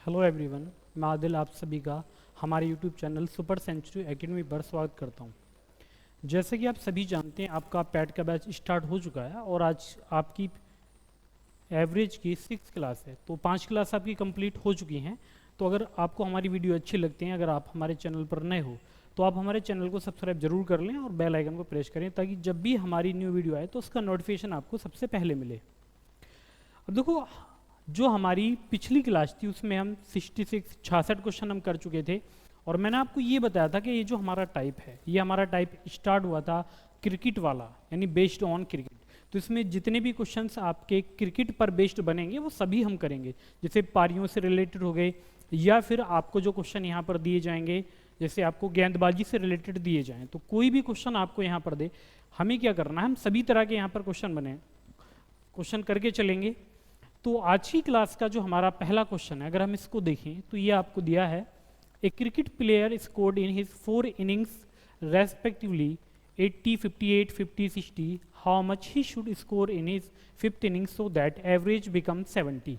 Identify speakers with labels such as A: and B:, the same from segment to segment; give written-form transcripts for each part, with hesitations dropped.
A: Hello everyone, मैं आदिल आप सभी का हमारे YouTube channel super century academy पर स्वागत करता हूं। जैसे कि आप सभी जानते हैं, आपका पैट का बैच स्टार्ट हो चुका है और आज आपकी एवरेज की 6 क्लास है, तो 5 क्लास आपकी कंप्लीट हो चुकी हैं। तो अगर आपको हमारी वीडियो अच्छी लगती है, अगर आप हमारे चैनल पर नए हो तो आप हमारे चैनल को सब्सक्राइब जरूर कर लें और बेल आइकन को प्रेस करें ताकि जब भी हमारी न्यू वीडियो आए तो उसका नोटिफिकेशन आपको सबसे पहले मिले। अब देखो, जो हमारी पिछली क्लास थी उसमें हम 66 क्वेश्चन हम कर चुके थे और मैंने आपको ये बताया था कि ये जो हमारा टाइप है, ये हमारा टाइप स्टार्ट हुआ था क्रिकेट वाला, यानी बेस्ड ऑन क्रिकेट। तो इसमें जितने भी क्वेश्चंस आपके क्रिकेट पर बेस्ड बनेंगे वो सभी हम करेंगे, जैसे पारियों से रिलेटेड हो गए या फिर आपको जो क्वेश्चन यहाँ पर दिए जाएंगे, जैसे आपको गेंदबाजी से रिलेटेड दिए जाएं, तो कोई भी क्वेश्चन आपको यहाँ पर दे, हमें क्या करना है, हम सभी तरह के यहाँ पर क्वेश्चन करके चलेंगे। तो आज की क्लास का जो हमारा पहला क्वेश्चन है, अगर हम इसको देखें तो ये आपको दिया है, a cricket player scored in his 4 innings respectively 80, 58, 50, 60, how much he should score in his 5th inning so that average become 70।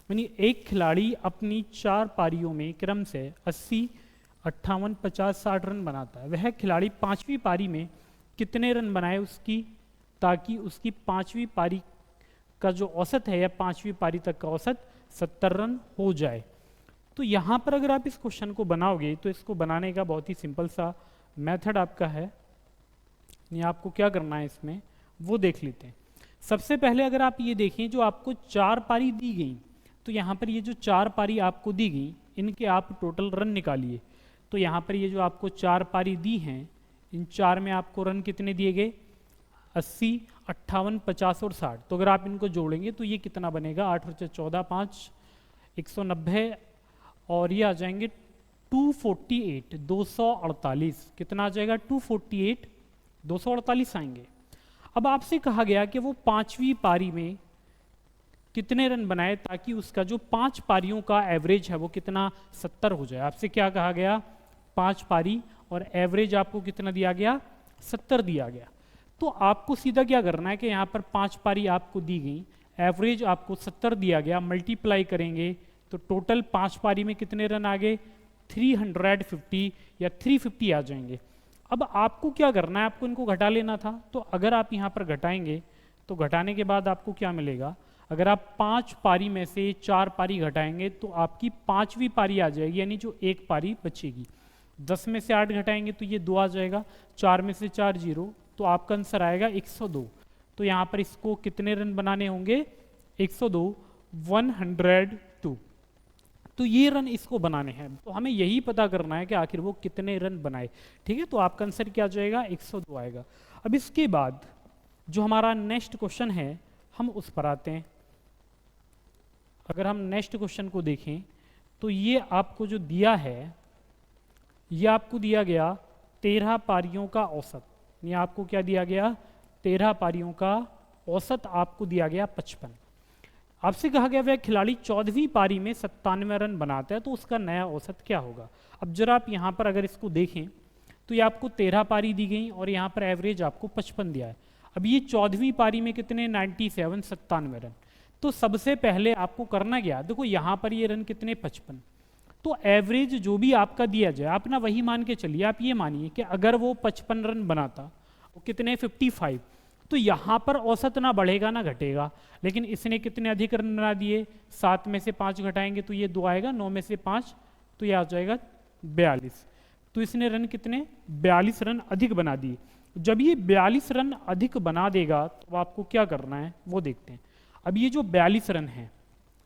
A: यानी एक खिलाड़ी अपनी 4 पारियों में क्रम से 80, 58, 50, 60 रन बनाता है। वह खिलाड़ी 5वीं पारी में कितने रन बनाए उसकी, ताकि उसकी 5वीं पारी का जो औसत है या 5वीं पारी तक का औसत 70 रन हो जाए। तो यहाँ पर अगर आप इस क्वेश्चन को बनाओगे तो इसको बनाने का बहुत ही सिंपल सा मेथड आपका है, ये आपको क्या करना है इसमें वो देख लेते हैं। सबसे पहले अगर आप ये देखें, जो आपको 4 पारी दी गई, तो यहाँ पर ये जो 4 पारी आपको दी गई, इनके आप टोटल रन निकालिए। तो यहाँ पर ये जो आपको 4 पारी दी हैं, इन 4 में आपको रन कितने दिए गए, 80, 58, 50 और 60। तो अगर आप इनको जोड़ेंगे तो ये कितना बनेगा, 8 और 14, 5, 190 और ये आ जाएंगे 248, 248। कितना आ जाएगा, 248, 248 आएंगे। अब आपसे कहा गया कि वो 5वीं पारी में कितने रन बनाए ताकि उसका जो 5 पारियों का एवरेज है वो कितना 70 हो जाए। आपसे क्या कहा गया, 5 पारी और एवरेज आपको कितना दिया गया, 70 दिया गया। तो आपको सीधा क्या करना है कि यहाँ पर 5 पारी आपको दी गई, एवरेज आपको 70 दिया गया, मल्टीप्लाई करेंगे तो टोटल 5 पारी में कितने रन आ गए, 350 या 350 आ जाएंगे। अब आपको क्या करना है, आपको इनको घटा लेना था। तो अगर आप यहाँ पर घटाएंगे तो घटाने के बाद आपको क्या मिलेगा, अगर आप 5 पारी में से 4 पारी घटाएंगे तो आपकी 5वीं पारी आ जाएगी, यानी जो एक पारी बचेगी। 10 में से 8 घटाएंगे तो ये 2 आ जाएगा, 4 में से 4 0, तो आपका आंसर आएगा 102। तो यहाँ पर इसको कितने रन बनाने होंगे, 102, 102। तो ये रन इसको बनाने हैं, तो हमें यही पता करना है कि आखिर वो कितने रन बनाए। ठीक है, तो आपका आंसर क्या जाएगा, 102 आएगा। अब इसके बाद जो हमारा नेक्स्ट क्वेश्चन है हम उस पर आते हैं। अगर हम नेक्स्ट क्वेश्चन को देखें तो ये आपको जो दिया है, ये आपको दिया गया 13 पारियों का औसत। ये आपको क्या दिया गया, 13 पारियों का औसत आपको दिया गया 55। आपसे कहा गया वह खिलाड़ी 14वीं पारी में 97 रन बनाता है, तो उसका नया औसत क्या होगा। अब जरा आप यहाँ पर अगर इसको देखें तो ये आपको 13 पारी दी गई और यहाँ पर एवरेज आपको 55 दिया है। अब ये 14वीं पारी में कितने, 97, 97 रन। तो सबसे पहले आपको करना क्या, देखो यहाँ पर ये रन कितने, 55। तो एवरेज जो भी आपका दिया जाए आप ना वही मान के चलिए। आप ये मानिए कि अगर वो 55 रन बनाता, वो कितने, 55, तो यहाँ पर औसत ना बढ़ेगा ना घटेगा। लेकिन इसने कितने अधिक रन बना दिए, 7 में से 5 घटाएंगे तो ये 2 आएगा, 9 में से 5 तो ये आ जाएगा 42। तो इसने रन कितने, 42 रन अधिक बना दिए। जब ये 42 रन अधिक बना देगा तो आपको क्या करना है वो देखते हैं। अब ये जो 42 रन है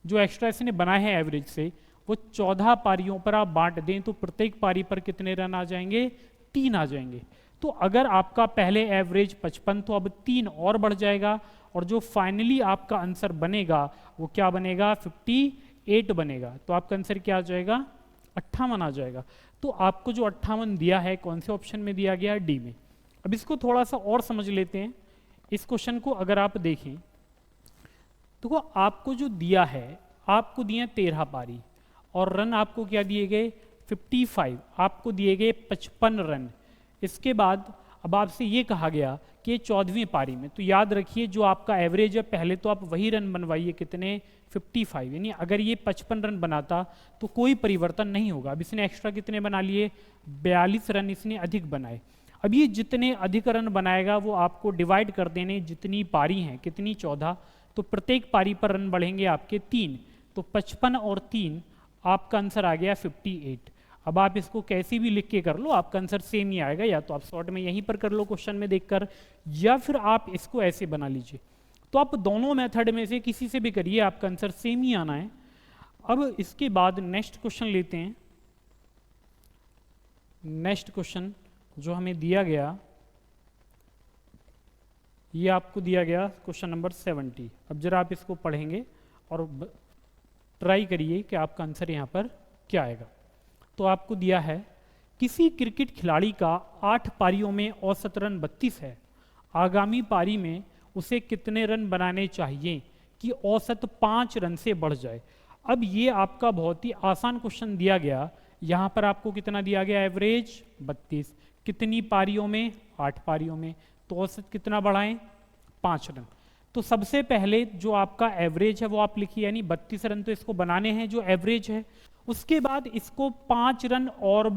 A: जो एक्स्ट्रा इसने बनाए हैं एवरेज से, वो 14 पारियों पर आप बांट दें तो प्रत्येक पारी पर कितने रन आ जाएंगे, 3 आ जाएंगे। तो अगर आपका पहले एवरेज 55, तो अब 3 और बढ़ जाएगा और जो फाइनली आपका आंसर बनेगा वो क्या बनेगा, 58 बनेगा। तो आपका आंसर क्या आ जाएगा, 58 आ जाएगा। तो आपको जो 58 दिया है कौन से ऑप्शन में दिया गया है, डी में। अब इसको थोड़ा सा और समझ लेते हैं। इस क्वेश्चन को अगर आप देखें तो आपको जो दिया है, आपको दिए 13 पारी और रन आपको क्या दिए गए, 55, आपको दिए गए 55 रन। इसके बाद अब आपसे ये कहा गया कि 14वीं पारी में, तो याद रखिए जो आपका एवरेज है पहले तो आप वही रन बनवाइए, कितने 55, यानी अगर ये 55 रन बनाता तो कोई परिवर्तन नहीं होगा। अब इसने एक्स्ट्रा कितने बना लिए, 42 रन इसने अधिक बनाए। अब ये जितने अधिक रन बनाएगा वो आपको डिवाइड कर देने, जितनी पारी हैं कितनी 14, तो प्रत्येक पारी पर रन बढ़ेंगे आपके 3, तो 55 और 3 आपका आंसर आ गया 58। अब आप इसको कैसे भी लिख के कर लो, आपका आंसर सेम ही आएगा, या तो आप शॉर्ट में यहीं पर कर लो क्वेश्चन में देखकर, या फिर आप इसको ऐसे बना लीजिए। तो आप दोनों मेथड में से किसी से भी करिए, आपका आंसर सेम ही आना है। अब इसके बाद नेक्स्ट क्वेश्चन लेते हैं। नेक्स्ट क्वेश्चन जो हमें दिया गया, ये आपको दिया गया क्वेश्चन नंबर 70। अब जरा आप इसको पढ़ेंगे और ट्राई करिए कि आपका आंसर यहाँ पर क्या आएगा। तो आपको दिया है, किसी क्रिकेट खिलाड़ी का 8 पारियों में औसत रन 32 है, आगामी पारी में उसे कितने रन बनाने चाहिए कि औसत 5 रन से बढ़ जाए। अब ये आपका बहुत ही आसान क्वेश्चन दिया गया। यहाँ पर आपको कितना दिया गया, एवरेज 32, कितनी पारियों में, 8 पारियों में, तो औसत कितना बढ़ाएं, 5 रन। तो सबसे पहले जो आपका एवरेज है वो आप लिखिए, यानी 32 रन तो इसको बनाने हैं जो एवरेज है। उसके बाद इसको 5 रन और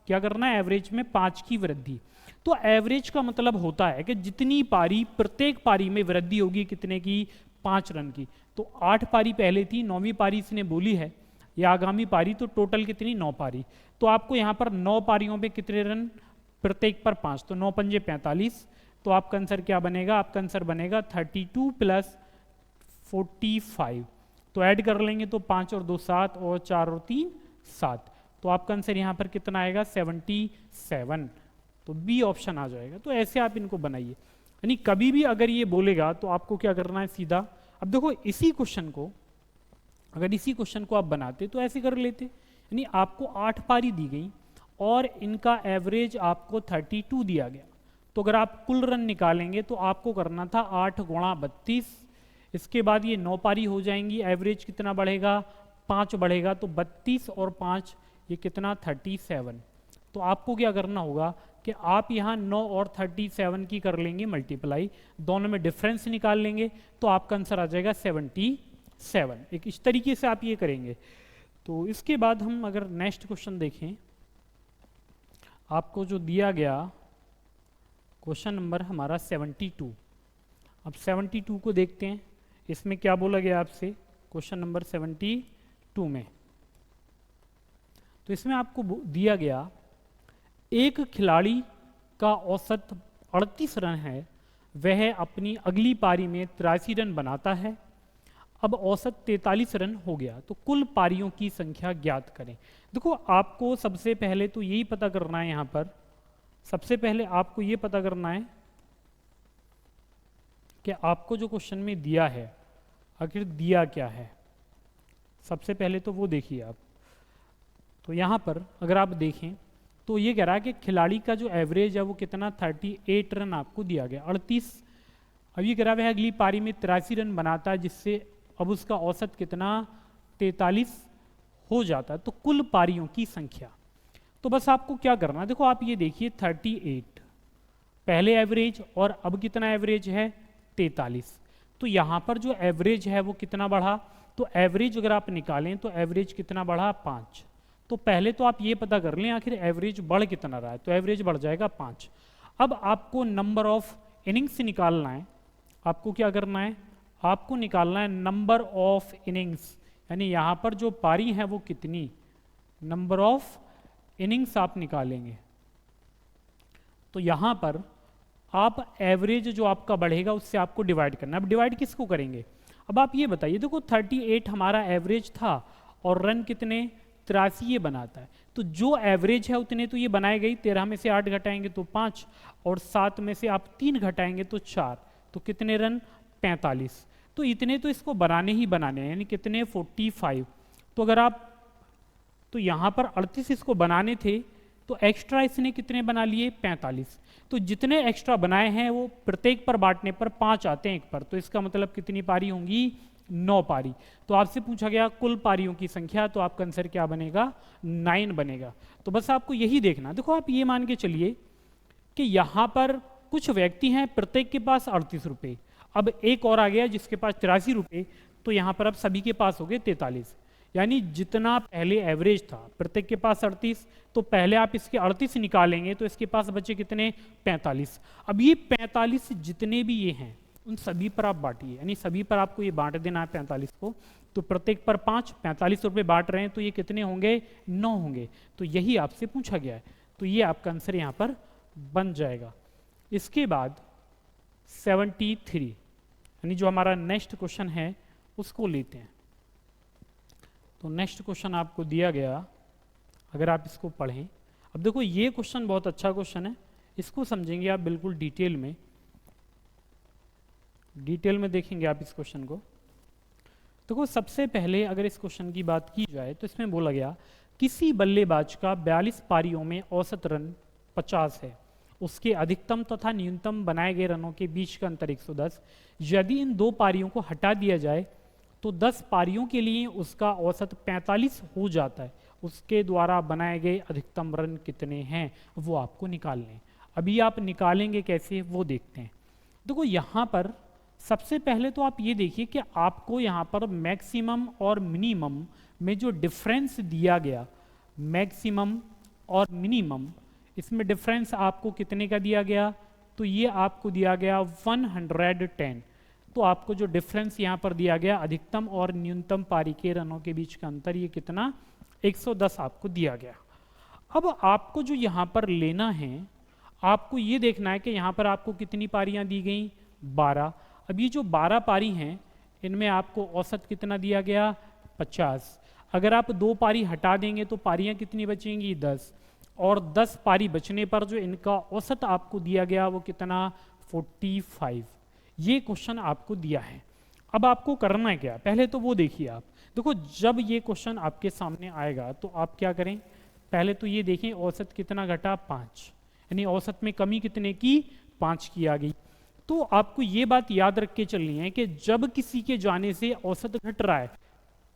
A: क्या करना है, एवरेज में 5 की वृद्धि। तो एवरेज का मतलब होता है कि जितनी पारी, प्रत्येक पारी में वृद्धि होगी कितने की, 5 रन की। तो 8 पारी पहले थी, 9वीं पारी इसने बोली है, या आगामी पारी, तो टोटल कितनी, 9 पारी। तो आपको यहाँ पर 9 पारियों पे कितने रन, प्रत्येक पर 5, तो 9 पंजे 45। तो आपका आंसर क्या बनेगा, आपका आंसर बनेगा 32 प्लस 45। तो ऐड कर लेंगे तो 5 और 2 7, और 4 और 3 7, तो आपका आंसर यहाँ पर कितना आएगा, 77। तो बी ऑप्शन आ जाएगा। तो ऐसे आप इनको बनाइए, यानी कभी भी अगर ये बोलेगा तो आपको क्या करना है, सीधा। अब देखो इसी क्वेश्चन को, अगर इसी क्वेश्चन को आप बनाते तो ऐसे कर लेते, यानी आपको 8 पारी दी गई और इनका एवरेज आपको 32 दिया गया। तो अगर आप कुल रन निकालेंगे तो आपको करना था 8 गुणा 32, इसके बाद ये 9 पारी हो जाएंगी, एवरेज कितना बढ़ेगा, 5 बढ़ेगा, तो 32 और 5 ये कितना, 37। तो आपको क्या करना होगा कि आप यहाँ 9 और 37 की कर लेंगे मल्टीप्लाई, दोनों में डिफरेंस निकाल लेंगे, तो आपका आंसर आ जाएगा 77। एक इस तरीके से आप ये करेंगे। तो इसके बाद हम अगर नेक्स्ट क्वेश्चन देखें, आपको जो दिया गया क्वेश्चन नंबर हमारा 72। अब 72 को देखते हैं, इसमें क्या बोला गया आपसे क्वेश्चन नंबर 72 में। तो इसमें आपको दिया गया, एक खिलाड़ी का औसत 38 रन है, वह अपनी अगली पारी में 83 रन बनाता है। अब औसत 43 रन हो गया, तो कुल पारियों की संख्या ज्ञात करें। देखो आपको सबसे पहले तो यही पता करना है, यहाँ पर सबसे पहले आपको ये पता करना है कि आपको जो क्वेश्चन में दिया है आखिर दिया क्या है। सबसे पहले तो वो देखिए आप। तो यहाँ पर अगर आप देखें तो ये कह रहा है कि खिलाड़ी का जो एवरेज है वो कितना, 38 रन आपको दिया गया, 38। अब ये कह रहा है अगली पारी में 83 रन बनाता है, जिससे अब उसका औसत कितना, 43 हो जाता है। तो कुल पारियों की संख्या, तो बस आपको क्या करना है, देखो आप ये देखिए 38 पहले एवरेज, और अब कितना एवरेज है, 43। तो यहाँ पर जो एवरेज है वो कितना बढ़ा, तो एवरेज अगर आप निकालें तो एवरेज कितना बढ़ा, 5। तो पहले तो आप ये पता कर लें आखिर एवरेज बढ़ कितना रहा है, तो एवरेज बढ़ जाएगा 5। अब आपको नंबर ऑफ इनिंग्स निकालना है। आपको क्या करना है, आपको निकालना है नंबर ऑफ इनिंग्स, यानी यहाँ पर जो पारी है वो कितनी, नंबर ऑफ इनिंग्स आप निकालेंगे। तो यहाँ पर आप एवरेज जो आपका बढ़ेगा उससे आपको डिवाइड करना है। अब डिवाइड किसको करेंगे, अब आप ये बताइए, देखो 38 हमारा एवरेज था और रन कितने, 83 ये बनाता है, तो जो एवरेज है उतने तो ये बनाए गई, 13 में से 8 घटाएंगे तो 5, और 7 में से आप 3 घटाएंगे तो 4, तो कितने रन, 45। तो इतने तो इसको बनाने ही बनाने हैं, यानी कितने, 45। तो अगर आप, तो यहाँ पर 38 इसको बनाने थे, तो एक्स्ट्रा इसने कितने बना लिए, 45। तो जितने एक्स्ट्रा बनाए हैं वो प्रत्येक पर बांटने पर 5 आते हैं एक पर, तो इसका मतलब कितनी पारी होंगी, 9 पारी। तो आपसे पूछा गया कुल पारियों की संख्या, तो आपका आंसर क्या बनेगा, 9 बनेगा। तो बस आपको यही देखना। देखो आप ये मान के चलिए कि यहाँ पर कुछ व्यक्ति हैं, प्रत्येक के पास 38 रुपये। अब एक और आ गया जिसके पास 83 रुपये, तो यहाँ पर अब सभी के पास हो गए 43। यानी जितना पहले एवरेज था, प्रत्येक के पास 38, तो पहले आप इसके 38 निकालेंगे तो इसके पास बचे कितने, 45। अब ये 45 जितने भी ये हैं उन सभी पर आप बांटिए, यानी सभी पर आपको ये बांट देना है 45 को। तो प्रत्येक पर 5, 45 रुपये बांट रहे हैं, तो ये कितने होंगे, 9 होंगे। तो यही आपसे पूछा गया है, तो ये आपका आंसर यहाँ पर बन जाएगा। इसके बाद 73, यानी जो हमारा नेक्स्ट क्वेश्चन है उसको लेते हैं। तो नेक्स्ट क्वेश्चन आपको दिया गया, अगर आप इसको पढ़ें। अब देखो ये क्वेश्चन बहुत अच्छा क्वेश्चन है, इसको समझेंगे आप बिल्कुल डिटेल में देखेंगे आप इस क्वेश्चन को। देखो सबसे पहले अगर इस क्वेश्चन की बात की जाए तो इसमें बोला गया किसी बल्लेबाज का 42 पारियों में औसत रन 50 है, उसके अधिकतम तथा न्यूनतम बनाए गए रनों के बीच का अंतर 110। यदि इन दो पारियों को हटा दिया जाए तो 10 पारियों के लिए उसका औसत 45 हो जाता है, उसके द्वारा बनाए गए अधिकतम रन कितने हैं वो आपको निकालने। अभी आप निकालेंगे कैसे वो देखते हैं। देखो यहाँ पर सबसे पहले तो आप ये देखिए कि आपको यहाँ पर मैक्सिमम और मिनिमम में जो डिफरेंस दिया गया, मैक्सिमम और मिनिमम, इसमें डिफरेंस आपको कितने का दिया गया, तो ये आपको दिया गया 110। तो आपको जो डिफरेंस यहाँ पर दिया गया अधिकतम और न्यूनतम पारी के रनों के बीच का अंतर, ये कितना, 110 आपको दिया गया। अब आपको जो यहाँ पर लेना है, आपको ये देखना है कि यहाँ पर आपको कितनी पारियाँ दी गई, 12। अब ये जो 12 पारी हैं इनमें आपको औसत कितना दिया गया, 50। अगर आप 2 पारी हटा देंगे तो पारियां कितनी बचेंगी, 10। और 10 पारी बचने पर जो इनका औसत आपको दिया गया वो कितना, 45। ये क्वेश्चन आपको दिया है। अब आपको करना है क्या, पहले तो वो देखिए आप। देखो जब ये क्वेश्चन आपके सामने आएगा तो आप क्या करें, पहले तो ये देखें औसत कितना घटा, 5, यानी औसत में कमी कितने की, 5 की आ गई। तो आपको ये बात याद रख के चलनी है कि जब किसी के जाने से औसत घट रहा है,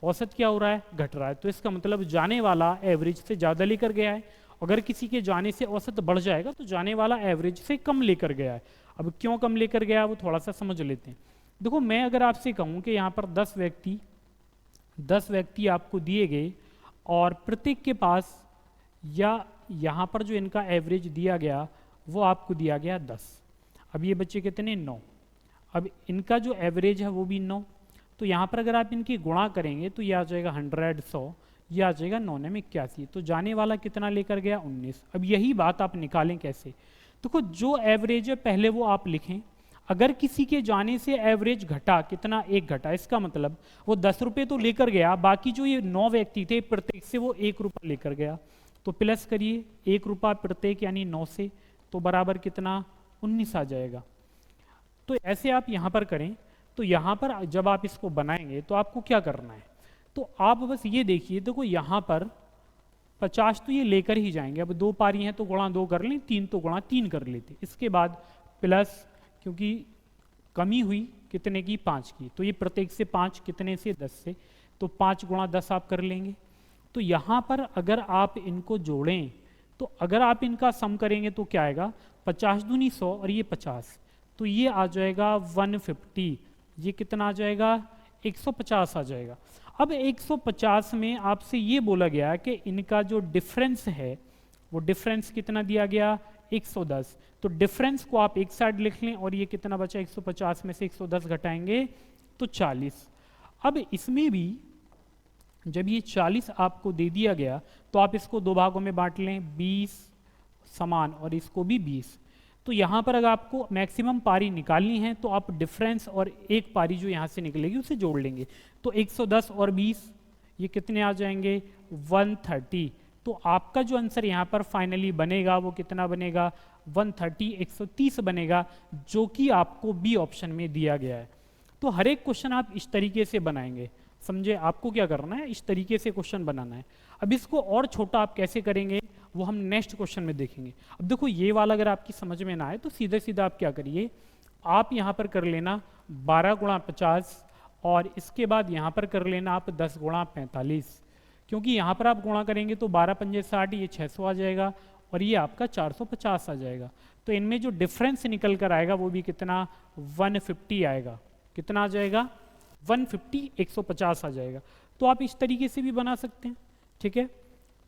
A: औसत क्या हो रहा है, घट रहा है, तो इसका मतलब जाने वाला एवरेज से ज़्यादा लेकर गया है। अगर किसी के जाने से औसत बढ़ जाएगा तो जाने वाला एवरेज से कम लेकर गया है। अब क्यों कम लेकर गया वो थोड़ा सा समझ लेते हैं। देखो मैं अगर आपसे कहूँ कि यहाँ पर 10 व्यक्ति आपको दिए गए और प्रत्येक के पास, या यहाँ पर जो इनका एवरेज दिया गया वो आपको दिया गया 10। अब ये बच्चे कितने, 9। अब इनका जो एवरेज है वो भी 9। तो यहाँ पर अगर आप इनकी गुणा करेंगे तो ये आ जाएगा 100, 100, ये आ जाएगा 9 में 81। तो जाने वाला कितना लेकर गया, 19। अब यही बात आप निकालें कैसे, देखो जो एवरेज है पहले वो आप लिखें। अगर किसी के जाने से एवरेज घटा, कितना, 1 घटा, इसका मतलब वो 10 रुपये तो लेकर गया, बाकी जो ये 9 व्यक्ति थे प्रत्येक से वो 1 रुपया लेकर गया। तो प्लस करिए 1 रुपया प्रत्येक यानी 9 से, तो बराबर कितना, 19 आ जाएगा। तो ऐसे आप यहाँ पर करें। तो यहाँ पर जब आप इसको बनाएंगे तो आपको क्या करना है, तो आप बस ये देखिए, देखो यहाँ पर 50 तो ये लेकर ही जाएंगे। अब 2 पारी हैं तो गुणा 2 कर लें, 3 तो गुणा 3 कर लेते। इसके बाद प्लस, क्योंकि कमी हुई कितने की, 5 की, तो ये प्रत्येक से 5, कितने से, 10 से, तो 5 गुणा 10 आप कर लेंगे। तो यहाँ पर अगर आप इनको जोड़ें तो अगर आप इनका सम करेंगे तो क्या आएगा, 50 दूनी 100 और ये 50, तो ये आ जाएगा 150। ये कितना आ जाएगा, 150 आ जाएगा। अब 150 में आपसे ये बोला गया कि इनका जो डिफरेंस है वो डिफरेंस कितना दिया गया, 110। तो डिफरेंस को आप एक साइड लिख लें और ये कितना बचा, 150 में से 110 घटाएंगे तो 40। अब इसमें भी जब ये 40 आपको दे दिया गया तो आप इसको 2 भागों में बांट लें, 20 समान और इसको भी 20। तो यहाँ पर अगर आपको मैक्सिमम पारी निकालनी है तो आप डिफरेंस और एक पारी जो यहाँ से निकलेगी उसे जोड़ लेंगे। तो 110 और 20 ये कितने आ जाएंगे, 130। तो आपका जो आंसर यहाँ पर फाइनली बनेगा वो कितना बनेगा, 130, 130 बनेगा, जो कि आपको बी ऑप्शन में दिया गया है। तो हर एक क्वेश्चन आप इस तरीके से बनाएंगे, समझे। आपको क्या करना है, इस तरीके से क्वेश्चन बनाना है। अब इसको और छोटा आप कैसे करेंगे वो हम नेक्स्ट क्वेश्चन में देखेंगे। अब देखो ये वाला अगर आपकी समझ में ना आए तो सीधे सीधा आप क्या करिए, आप यहाँ पर कर लेना 12 गुणा 50 और इसके बाद यहाँ पर कर लेना आप 10 गुणा 45, क्योंकि यहाँ पर आप गुणा करेंगे तो 12 पंजे 60, ये 600 आ जाएगा और ये आपका 450 आ जाएगा। तो इनमें जो डिफरेंस निकल कर आएगा वो भी कितना 150 आएगा। कितना आ जाएगा 150, 150 आ जाएगा। तो आप इस तरीके से भी बना सकते हैं, ठीक है।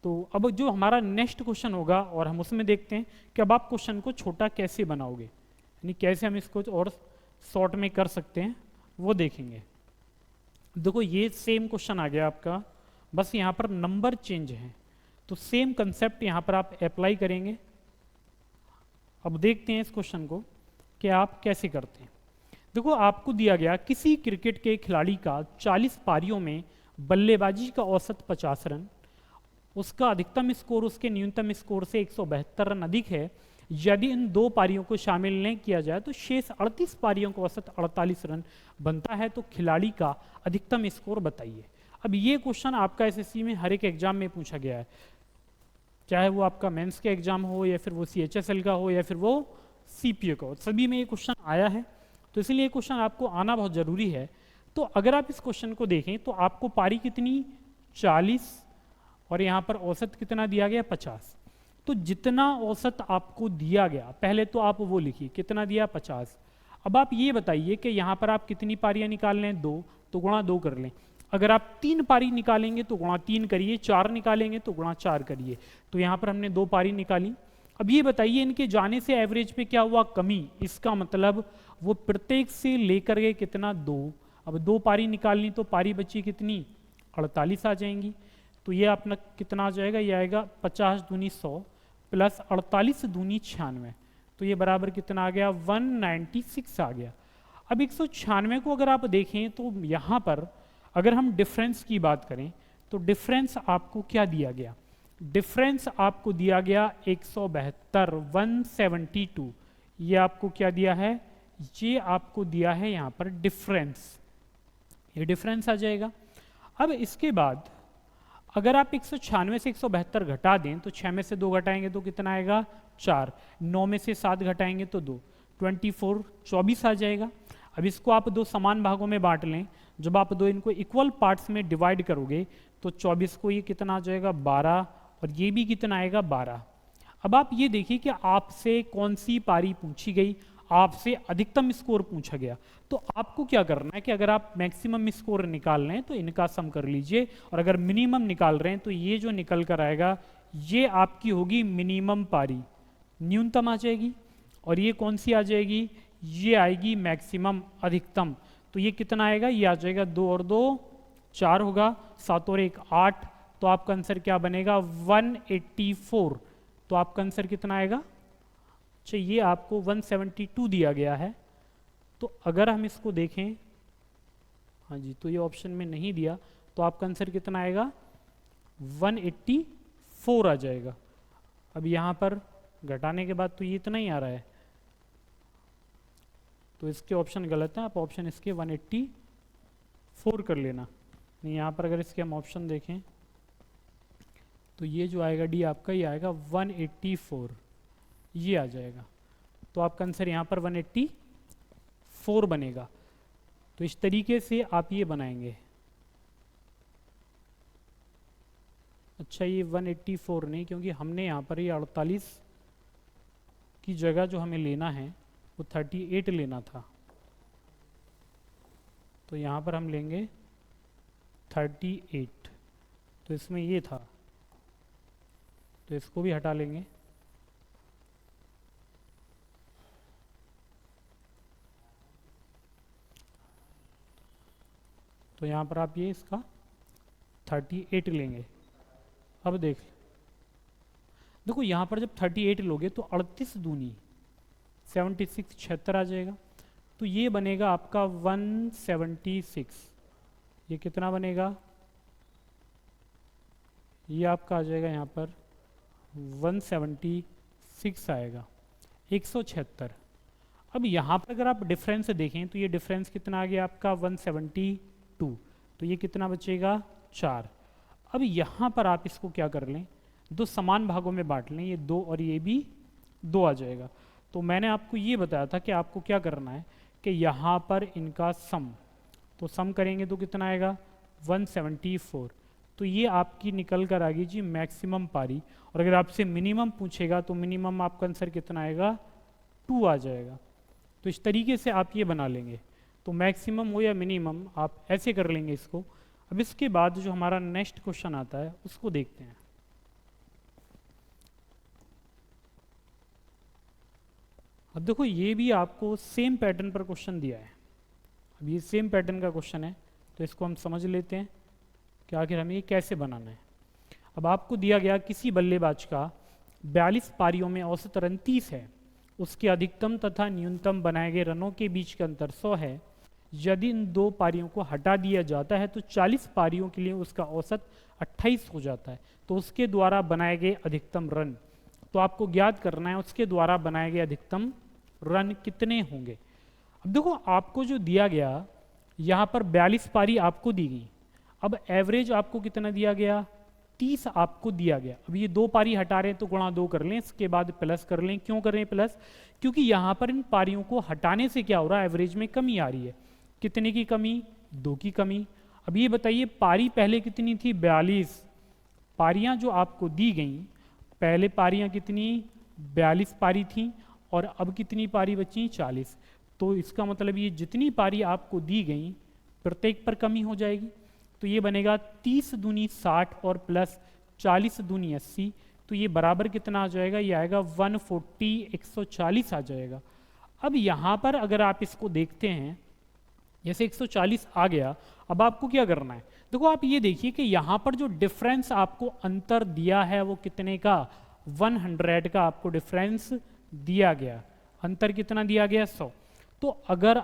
A: तो अब जो हमारा नेक्स्ट क्वेश्चन होगा और हम उसमें देखते हैं कि अब आप क्वेश्चन को छोटा कैसे बनाओगे, यानी कैसे हम इसको और शॉर्ट में कर सकते हैं वो देखेंगे। देखो ये सेम क्वेश्चन आ गया आपका, बस यहाँ पर नंबर चेंज है। तो सेम कंसेप्ट यहाँ पर आप अप्लाई करेंगे। अब देखते हैं इस क्वेश्चन को कि आप कैसे करते हैं। देखो आपको दिया गया किसी क्रिकेट के खिलाड़ी का 40 पारियों में बल्लेबाजी का औसत 50 रन, उसका अधिकतम स्कोर उसके न्यूनतम स्कोर से 172 रन अधिक है। यदि इन दो पारियों को शामिल नहीं किया जाए तो शेष 38 पारियों का औसत 48 रन बनता है, तो खिलाड़ी का अधिकतम स्कोर बताइए। अब ये क्वेश्चन आपका एसएससी में हर एक एग्जाम में पूछा गया है, चाहे वो आपका मेंस के एग्जाम हो या फिर वो CHSL का हो या फिर वो CPO का हो, सभी में ये क्वेश्चन आया है। तो इसलिए ये क्वेश्चन आपको आना बहुत ज़रूरी है। तो अगर आप इस क्वेश्चन को देखें तो आपको पारी कितनी 40 और यहाँ पर औसत कितना दिया गया 50। तो जितना औसत आपको दिया गया पहले तो आप वो लिखिए कितना दिया 50। अब आप ये बताइए कि यहाँ पर आप कितनी पारियाँ निकाल लें 2, तो गुणा 2 कर लें। अगर आप 3 पारी निकालेंगे तो गुणा 3 करिए, 4 निकालेंगे तो गुणा 4 करिए। तो यहाँ पर हमने 2 पारी निकाली। अब ये बताइए इनके जाने से एवरेज पे क्या हुआ कमी, इसका मतलब वो प्रत्येक से लेकर गए कितना 2। अब 2 पारी निकालनी तो पारी बची कितनी 48 आ जाएंगी। तो ये अपना कितना आ जाएगा, ये आएगा 50 दूनी 100 प्लस 48 दूनी 96, तो ये बराबर कितना आ गया 196 आ गया। अब 196 को अगर आप देखें तो यहाँ पर अगर हम डिफरेंस की बात करें तो डिफरेंस आपको क्या दिया गया, डिफरेंस आपको दिया गया 172 172। ये आपको क्या दिया है, ये आपको दिया है यहाँ पर डिफरेंस, ये डिफरेंस आ जाएगा। अब इसके बाद अगर आप 196 से 172 घटा दें तो 6 में से 2 घटाएंगे तो कितना आएगा 4, 9 में से 7 घटाएंगे तो 2, 24 24 आ जाएगा। अब इसको आप 2 समान भागों में बांट लें, जब आप 2 इनको इक्वल पार्ट्स में डिवाइड करोगे तो 24 को ये कितना आ जाएगा 12 और ये भी कितना आएगा 12। अब आप ये देखिए कि आपसे कौन सी पारी पूछी गई, आपसे अधिकतम स्कोर पूछा गया। तो आपको क्या करना है कि अगर आप मैक्सिमम स्कोर निकाल रहे हैं तो इनका सम कर लीजिए, और अगर मिनिमम निकाल रहे हैं तो ये जो निकल कर आएगा ये आपकी होगी मिनिमम पारी, न्यूनतम आ जाएगी, और ये कौन सी आ जाएगी, ये आएगी मैक्सिमम अधिकतम। तो ये कितना आएगा, ये आ जाएगा 2 और 2 4 होगा, 7 और 1 8, तो आपका आंसर क्या बनेगा 184। तो आपका आंसर कितना आएगा, अच्छा ये आपको 172 दिया गया है। तो अगर हम इसको देखें, हाँ जी, तो ये ऑप्शन में नहीं दिया, तो आपका आंसर कितना आएगा 184 आ जाएगा। अब यहाँ पर घटाने के बाद तो ये इतना ही आ रहा है, तो इसके ऑप्शन गलत हैं, आप ऑप्शन इसके 184 कर लेना। नहीं, यहाँ पर अगर इसके हम ऑप्शन देखें तो ये जो आएगा डी आपका, ये आएगा 184, ये आ जाएगा। तो आपका आंसर यहाँ पर 184 बनेगा। तो इस तरीके से आप ये बनाएंगे। अच्छा ये 184 नहीं, क्योंकि हमने यहाँ पर ये 48 की जगह जो हमें लेना है वो 38 लेना था, तो यहाँ पर हम लेंगे 38। तो इसमें ये था, तो इसको भी हटा लेंगे। तो यहाँ पर आप ये इसका 38 लेंगे। अब देखो यहाँ पर जब 38 लोगे तो 38 दूनी 76 76 आ जाएगा। तो ये बनेगा आपका 176। ये कितना बनेगा, ये आपका आ जाएगा यहाँ पर 176 आएगा, 176। अब यहाँ पर अगर आप डिफरेंस देखें तो ये डिफरेंस कितना आ गया आपका 172, तो ये कितना बचेगा 4। अब यहाँ पर आप इसको क्या कर लें, 2 समान भागों में बांट लें, ये 2 और ये भी 2 आ जाएगा। तो मैंने आपको ये बताया था कि आपको क्या करना है कि यहाँ पर इनका सम, तो सम करेंगे तो कितना आएगा 174। तो ये आपकी निकल कर आ गई जी मैक्सिमम पारी। और अगर आपसे मिनिमम पूछेगा तो मिनिमम आपका आंसर कितना आएगा, 2 आ जाएगा। तो इस तरीके से आप ये बना लेंगे। तो मैक्सिमम हो या मिनिमम आप ऐसे कर लेंगे इसको। अब इसके बाद जो हमारा नेक्स्ट क्वेश्चन आता है उसको देखते हैं। अब देखो ये भी आपको सेम पैटर्न पर क्वेश्चन दिया है। अब ये सेम पैटर्न का क्वेश्चन है, तो इसको हम समझ लेते हैं कि आखिर हमें ये कैसे बनाना है। अब आपको दिया गया किसी बल्लेबाज का 42 पारियों में औसत रन 30 है, उसके अधिकतम तथा न्यूनतम बनाए गए रनों के बीच का अंतर 100 है। यदि इन 2 पारियों को हटा दिया जाता है तो 40 पारियों के लिए उसका औसत 28 हो जाता है। तो उसके द्वारा बनाए गए अधिकतम रन, तो आपको ज्ञात करना है उसके द्वारा बनाए गए अधिकतम रन कितने होंगे। अब देखो आपको जो दिया गया यहाँ पर 42 पारी आपको दी गई। अब एवरेज आपको कितना दिया गया, 30 आपको दिया गया। अब ये 2 पारी हटा रहे हैं तो गुणा 2 कर लें, इसके बाद प्लस कर लें। क्यों कर रहे हैं प्लस, क्योंकि यहाँ पर इन पारियों को हटाने से क्या हो रहा है, एवरेज में कमी आ रही है। कितने की कमी, 2 की कमी। अब ये बताइए पारी पहले कितनी थी, 42। पारियां जो आपको दी गई, पहले पारियां कितनी, 42 पारी थी, और अब कितनी पारी बची, 40। तो इसका मतलब ये जितनी पारी आपको दी गई प्रत्येक पर कमी हो जाएगी। तो ये बनेगा 30 दूनी 60 और प्लस 40 दूनी 80। तो ये बराबर कितना आ जाएगा, ये आएगा 140, 140 आ जाएगा। अब यहाँ पर अगर आप इसको देखते हैं, जैसे 140 आ गया, अब आपको क्या करना है, देखो आप ये देखिए कि यहाँ पर जो डिफरेंस आपको अंतर दिया है वो कितने का, 100 का आपको डिफरेंस दिया गया। अंतर कितना दिया गया, 100। तो अगर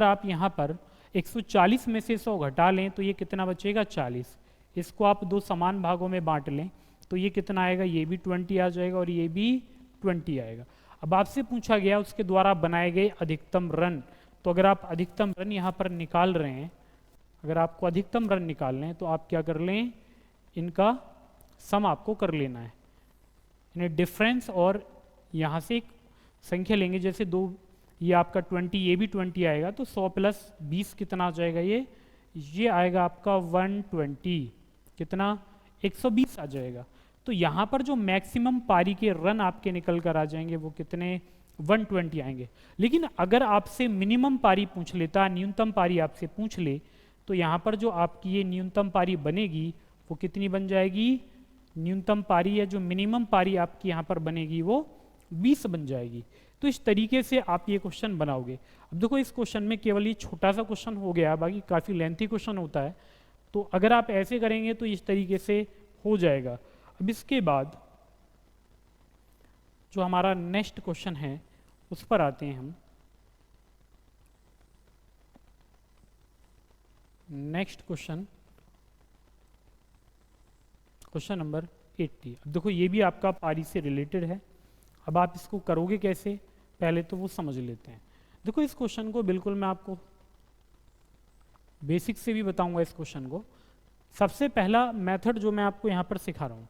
A: आप यहाँ पर 140 में से 100 घटा लें तो ये कितना बचेगा, 40। इसको आप 2 समान भागों में बांट लें तो ये कितना आएगा, ये भी 20 आ जाएगा और ये भी 20 आएगा। अब आपसे पूछा गया उसके द्वारा बनाए गए अधिकतम रन। तो अगर आप अधिकतम रन यहाँ पर निकाल रहे हैं, अगर आपको अधिकतम रन निकालने हैं तो आप क्या कर लें, इनका सम आपको कर लेना है, इन्हें डिफरेंस और यहाँ से एक संख्या लेंगे, जैसे 2, ये आपका 20, ये भी 20 आएगा। तो 100 प्लस 20 कितना आ जाएगा, ये आएगा आपका 120, कितना, 120 आ जाएगा। तो यहाँ पर जो मैक्सिमम पारी के रन आपके निकल कर आ जाएंगे वो कितने, 120 आएंगे। लेकिन अगर आपसे मिनिमम पारी पूछ लेता, न्यूनतम पारी आपसे पूछ ले, तो यहाँ पर जो आपकी ये न्यूनतम पारी बनेगी वो कितनी बन जाएगी, न्यूनतम पारी या जो मिनिमम पारी आपकी यहाँ पर बनेगी वो 20 बन जाएगी। तो इस तरीके से आप ये क्वेश्चन बनाओगे। अब देखो इस क्वेश्चन में केवल ये छोटा सा क्वेश्चन हो गया, बाकी काफ़ी लेंथी क्वेश्चन होता है। तो अगर आप ऐसे करेंगे तो इस तरीके से हो जाएगा। अब इसके बाद जो हमारा नेक्स्ट क्वेश्चन है उस पर आते हैं हम। Next question number 80। अब देखो ये भी आपका पारी से रिलेटेड है। अब आप इसको करोगे कैसे, पहले तो वो समझ लेते हैं। देखो इस क्वेश्चन को बिल्कुल मैं आपको बेसिक से भी बताऊंगा। इस क्वेश्चन को सबसे पहला मेथड जो मैं आपको यहाँ पर सिखा रहा हूँ,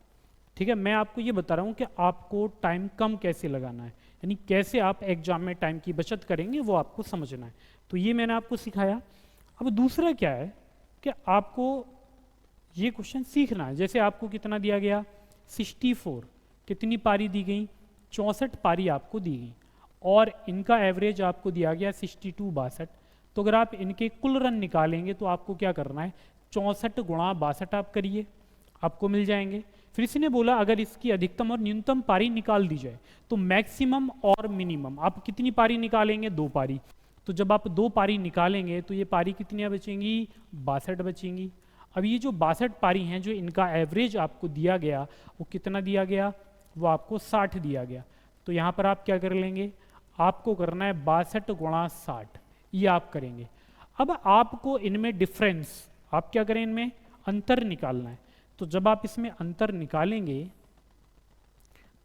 A: ठीक है, मैं आपको ये बता रहा हूँ कि आपको टाइम कम कैसे लगाना है, यानी कैसे आप एग्जाम में टाइम की बचत करेंगे वो आपको समझना है। तो ये मैंने आपको सिखाया। अब दूसरा क्या है कि आपको ये क्वेश्चन सीखना है। जैसे आपको कितना दिया गया, 64, कितनी पारी दी गई, 64 पारी आपको दी गई, और इनका एवरेज आपको दिया गया 62, 62। तो अगर आप इनके कुल रन निकालेंगे तो आपको क्या करना है, 64 गुणा 62 आप करिए, आपको मिल जाएंगे। फिर इसने बोला अगर इसकी अधिकतम और न्यूनतम पारी निकाल दी जाए तो मैक्सिमम और मिनिमम आप कितनी पारी निकालेंगे, 2 पारी। तो जब आप 2 पारी निकालेंगे तो ये पारी कितनी बचेंगी, 62 बचेंगी। अब ये जो 62 पारी हैं जो इनका एवरेज आपको दिया गया वो कितना दिया गया, वो आपको 60 दिया गया। तो यहाँ पर आप क्या कर लेंगे, आपको करना है 62 गुणा 60, ये आप करेंगे। अब आपको इनमें डिफरेंस, आप क्या करें, इनमें अंतर निकालना है। तो जब आप इसमें अंतर निकालेंगे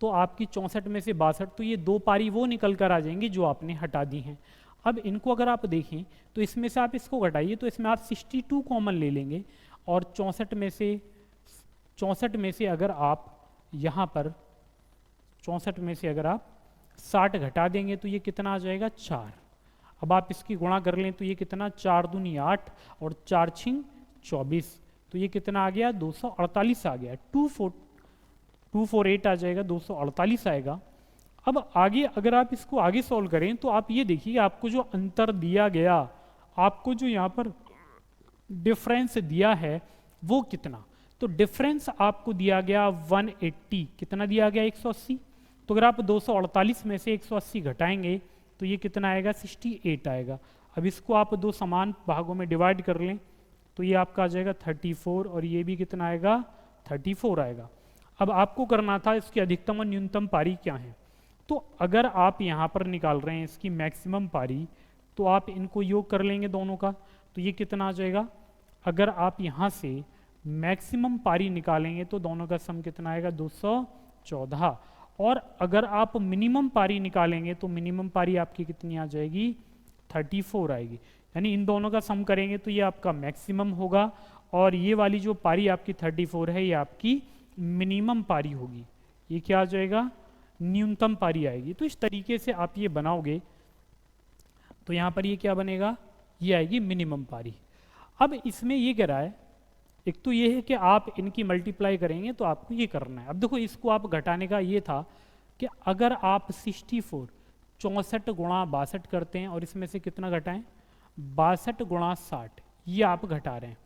A: तो आपकी 64 में से 62, तो ये 2 पारी वो निकल कर आ जाएंगी जो आपने हटा दी हैं। अब इनको अगर आप देखें तो इसमें से आप इसको घटाइए तो इसमें आप 62 कॉमन ले लेंगे, और 64 में से अगर आप यहाँ पर 64 में से अगर आप 60 घटा देंगे तो ये कितना आ जाएगा, 4। अब आप इसकी गुणा कर लें तो ये कितना, 4 दूनी 8 और 4 छिंग 24। तो ये कितना आ गया, 248 आ गया। 248 आ जाएगा, 248 आएगा। अब आगे अगर आप इसको आगे सॉल्व करें तो आप ये देखिए आपको जो अंतर दिया गया, आपको जो यहाँ पर डिफरेंस दिया है वो कितना, तो डिफरेंस आपको दिया गया 180, कितना दिया गया 180। तो अगर आप 248 में से 180 घटाएंगे तो ये कितना आएगा, 68 आएगा। अब इसको आप दो समान भागों में डिवाइड कर लें तो ये आपका आ जाएगा 34 और ये भी कितना आएगा, 34 आएगा। अब आपको करना था इसकी अधिकतम और न्यूनतम पारी क्या है। तो अगर आप यहाँ पर निकाल रहे हैं इसकी मैक्सिमम पारी तो आप इनको योग कर लेंगे दोनों का, तो ये कितना आ जाएगा। अगर आप यहाँ से मैक्सिमम पारी निकालेंगे तो दोनों का सम कितना आएगा, 214। और अगर आप मिनिमम पारी निकालेंगे तो मिनिमम पारी आपकी कितनी आ जाएगी, 34 आएगी। यानी इन दोनों का सम करेंगे तो ये आपका मैक्सिमम होगा और ये वाली जो पारी आपकी 34 है ये आपकी मिनिमम पारी होगी। ये क्या आ जाएगा, न्यूनतम पारी आएगी। तो इस तरीके से आप ये बनाओगे तो यहाँ पर ये क्या बनेगा, ये आएगी मिनिमम पारी। अब इसमें ये कह रहा है, एक तो ये है कि आप इनकी मल्टीप्लाई करेंगे तो आपको ये करना है। अब देखो इसको आप घटाने का ये था कि अगर आप 64 64 गुणा 62 करते हैं और इसमें से कितना घटाएं, 62 गुणा 60, ये आप घटा रहे हैं।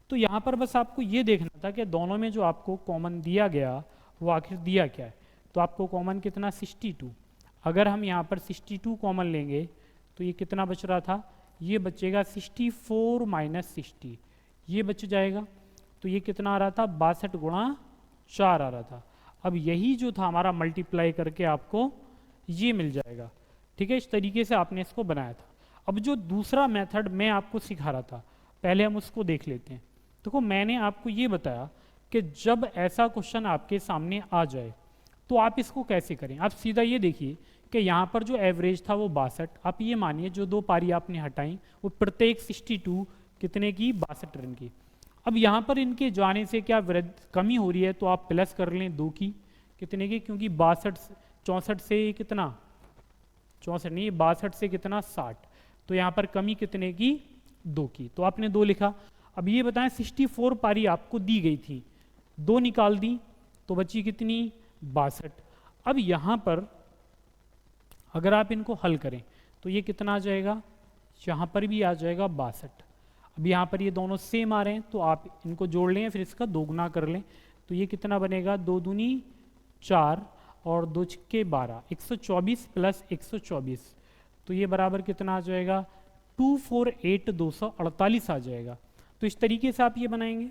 A: तो यहाँ पर बस आपको ये देखना था कि दोनों में जो आपको कॉमन दिया गया वो आखिर दिया क्या है। तो आपको कॉमन कितना, 62। अगर हम यहाँ पर 62 कॉमन लेंगे तो ये कितना बच रहा था, ये बचेगा 64 माइनस 60, ये बच जाएगा। तो ये कितना आ रहा था, 62 गुणा 4 आ रहा था। अब यही जो था हमारा मल्टीप्लाई करके आपको ये मिल जाएगा। ठीक है, इस तरीके से आपने इसको बनाया था। अब जो दूसरा मेथड मैं आपको सिखा रहा था पहले हम उसको देख लेते हैं। देखो मैंने आपको ये बताया कि जब ऐसा क्वेश्चन आपके सामने आ जाए तो आप इसको कैसे करें। आप सीधा ये देखिए कि यहाँ पर जो एवरेज था वो 62, आप ये मानिए जो दो पारी आपने हटाई वो प्रत्येक 62 कितने की, 62 रन की। अब यहाँ पर इनके जाने से क्या कमी हो रही है तो आप प्लस कर लें 2 की, कितने की, क्योंकि 64 से कितना, 64 नहीं 62 से कितना 60, तो यहाँ पर कमी कितने की, 2 की, तो आपने 2 लिखा। अब ये बताएं 64 पारी आपको दी गई थी, 2 निकाल दी तो बची कितनी, 62। अब यहाँ पर अगर आप इनको हल करें तो ये कितना आ जाएगा, यहाँ पर भी आ जाएगा 62। अब यहाँ पर ये दोनों सेम आ रहे हैं तो आप इनको जोड़ लें फिर इसका 2 गुना कर लें तो ये कितना बनेगा, 2 दूनी 4 और 2 छक्के 12, 124 प्लस 124, तो ये बराबर कितना आ जाएगा, 248 248 आ जाएगा। तो इस तरीके से आप ये बनाएंगे।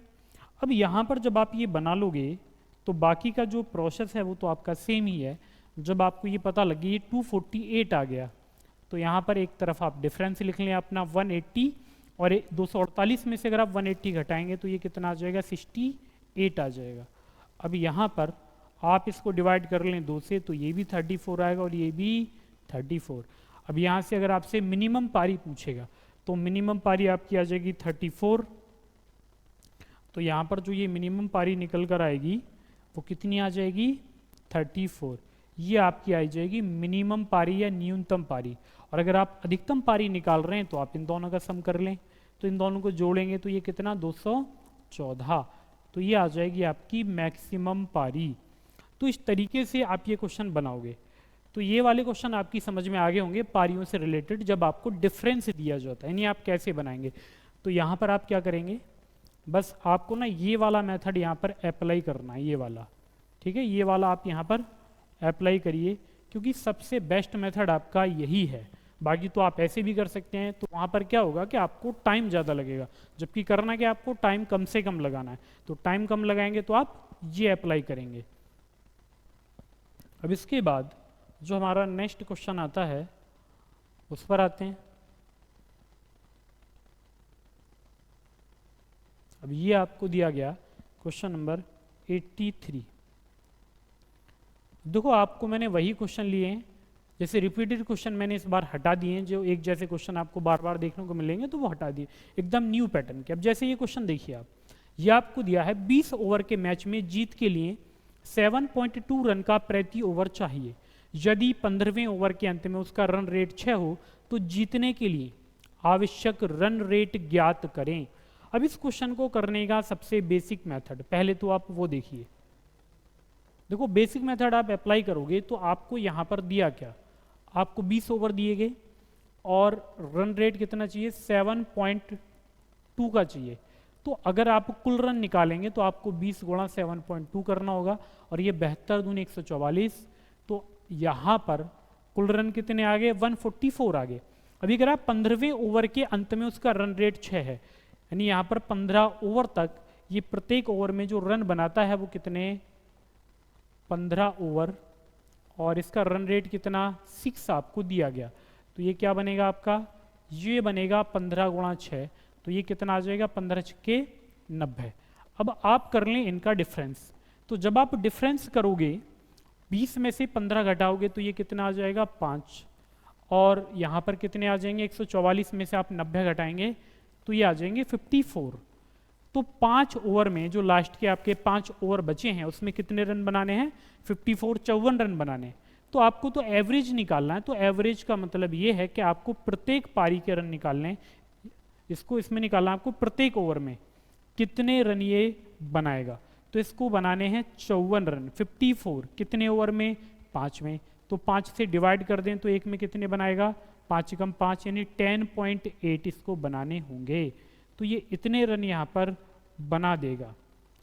A: अब यहाँ पर जब आप ये बना लोगे तो बाकी का जो प्रोसेस है वो तो आपका सेम ही है। जब आपको ये पता लगे ये 248 आ गया तो यहाँ पर एक तरफ आप डिफरेंस लिख लें अपना 180 और 248 में से अगर आप 180 घटाएंगे तो ये कितना आ जाएगा, 68 आ जाएगा। अब यहाँ पर आप इसको डिवाइड कर लें 2 से तो ये भी 34 आएगा और ये भी 34। अब यहाँ से अगर आपसे मिनिमम पारी पूछेगा तो मिनिमम पारी आपकी आ जाएगी 34। तो यहाँ पर जो ये मिनिमम पारी निकल कर आएगी वो कितनी आ जाएगी, 34। ये आपकी आ जाएगी मिनिमम पारी या न्यूनतम पारी। और अगर आप अधिकतम पारी निकाल रहे हैं तो आप इन दोनों का सम कर लें, तो इन दोनों को जोड़ेंगे तो ये कितना, 214, तो ये आ जाएगी आपकी मैक्सिमम पारी। तो इस तरीके से आप ये क्वेश्चन बनाओगे। तो ये वाले क्वेश्चन आपकी समझ में आ गए होंगे पारियों से रिलेटेड, जब आपको डिफरेंस दिया जाता है, यानी आप कैसे बनाएंगे। तो यहाँ पर आप क्या करेंगे, बस आपको ना ये वाला मेथड यहाँ पर अप्लाई करना है, ये वाला, ठीक है, ये वाला आप यहाँ पर अप्लाई करिए क्योंकि सबसे बेस्ट मेथड आपका यही है। बाकी तो आप ऐसे भी कर सकते हैं, तो वहाँ पर क्या होगा कि आपको टाइम ज़्यादा लगेगा, जबकि करना कि आपको टाइम कम से कम लगाना है। तो टाइम कम लगाएंगे तो आप ये अप्लाई करेंगे। अब इसके बाद जो हमारा नेक्स्ट क्वेश्चन आता है उस पर आते हैं। अब ये आपको दिया गया क्वेश्चन नंबर 83। देखो आपको मैंने वही क्वेश्चन लिए हैं, जैसे रिपीटेड क्वेश्चन मैंने इस बार हटा दिए हैं, जो एक जैसे क्वेश्चन आपको बार बार देखने को मिलेंगे तो वो हटा दिए, एकदम न्यू पैटर्न के। अब जैसे ये क्वेश्चन देखिए आप, ये आपको दिया है 20 ओवर के मैच में जीत के लिए 7.2 रन का प्रति ओवर चाहिए। यदि 15वें ओवर के अंत में उसका रन रेट 6 हो तो जीतने के लिए आवश्यक रन रेट ज्ञात करें। अब इस क्वेश्चन को करने का सबसे बेसिक मेथड, पहले तो आप वो देखिए, देखो बेसिक मेथड आप अप्लाई करोगे तो आपको यहाँ पर दिया क्या, आपको 20 ओवर दिए गए और रन रेट कितना चाहिए, 7.2 का चाहिए। तो अगर आप कुल रन निकालेंगे तो आपको 20 गुणा 7.2 करना होगा, और ये 72 दूनी 144, तो यहाँ पर कुल रन कितने आ गए, 144 आ गए। अभी अगर आप 15वें ओवर के अंत में उसका रन रेट 6 है, यानी यहाँ पर 15 ओवर तक ये प्रत्येक ओवर में जो रन बनाता है वो कितने, 15 ओवर, और इसका रन रेट कितना 6 आपको दिया गया। तो ये क्या बनेगा आपका, ये बनेगा 15 गुणा 6, तो ये कितना आ जाएगा, 15 छक्के 90। अब आप कर लें इनका डिफरेंस, तो जब आप डिफरेंस करोगे 20 में से 15 घटाओगे तो ये कितना आ जाएगा 5, और यहाँ पर कितने आ जाएंगे, 144 में से आप 90 घटाएंगे तो ये आ जाएंगे 54। तो 5 ओवर में जो लास्ट के आपके 5 ओवर बचे हैं उसमें कितने रन बनाने हैं, 54, 54 रन बनाने हैं। तो आपको तो एवरेज निकालना है, तो एवरेज का मतलब ये है कि आपको प्रत्येक पारी के रन निकालने हैं, इसको इसमें निकालना है आपको प्रत्येक ओवर में कितने रन ये बनाएगा। तो इसको बनाने हैं 54 रन, 54 कितने ओवर में, 5 में, तो 5 से डिवाइड कर दें तो एक में कितने बनाएगा, 5 कम 5 यानी 10.8 इसको बनाने होंगे। तो ये इतने रन यहाँ पर बना देगा।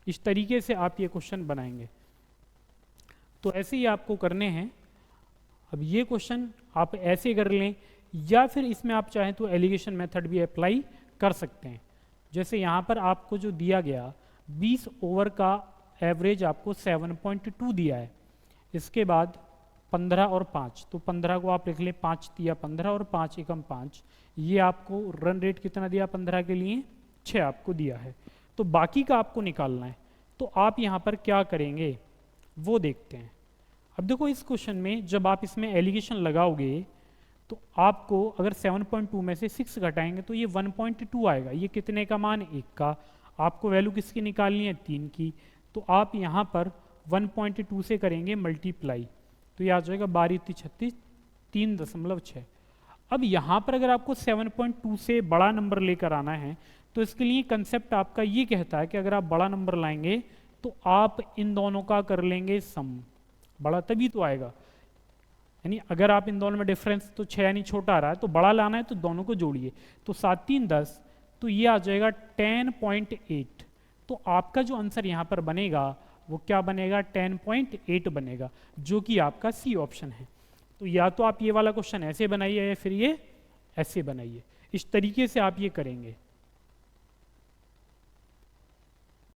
A: इस तरीके से आप ये क्वेश्चन बनाएंगे। तो ऐसे ही आपको करने हैं। अब ये क्वेश्चन आप ऐसे कर लें, या फिर इसमें आप चाहें तो एलिगेशन मेथड भी अप्लाई कर सकते हैं। जैसे यहाँ पर आपको जो दिया गया 20 ओवर का एवरेज आपको 7.2 दिया है, इसके बाद 15 और 5, तो 15 को आप लिख लें, 5 दिया 15 और 5 एकम 5, ये आपको रन रेट कितना दिया 15 के लिए, 6 आपको दिया है। तो बाकी का आपको निकालना है, तो आप यहाँ पर क्या करेंगे वो देखते हैं। अब देखो इस क्वेश्चन में जब आप इसमें एलिगेशन लगाओगे तो आपको अगर 7.2 में से 6 घटाएंगे तो ये 1.2 आएगा। ये कितने का मान, 1 का। आपको वैल्यू किसकी निकालनी है, 3 की। तो आप यहाँ पर 1.2 से करेंगे मल्टीप्लाई, तो ये आ जाएगा 12×36 3.6। अब यहाँ पर अगर आपको 7.2 से बड़ा नंबर लेकर आना है तो इसके लिए कंसेप्ट आपका ये कहता है कि अगर आप बड़ा नंबर लाएंगे तो आप इन दोनों का कर लेंगे सम, बड़ा तभी तो आएगा। यानी अगर आप इन दोनों में डिफरेंस तो 6 यानी छोटा आ रहा है, तो बड़ा लाना है तो दोनों को जोड़िए, तो 7 3 10, तो ये आ जाएगा 10.8। तो आपका जो आंसर यहाँ पर बनेगा वो क्या बनेगा, 10.8 बनेगा, जो कि आपका सी ऑप्शन है। तो या तो आप ये वाला क्वेश्चन ऐसे बनाइए या फिर ये ऐसे बनाइए, इस तरीके से आप ये करेंगे।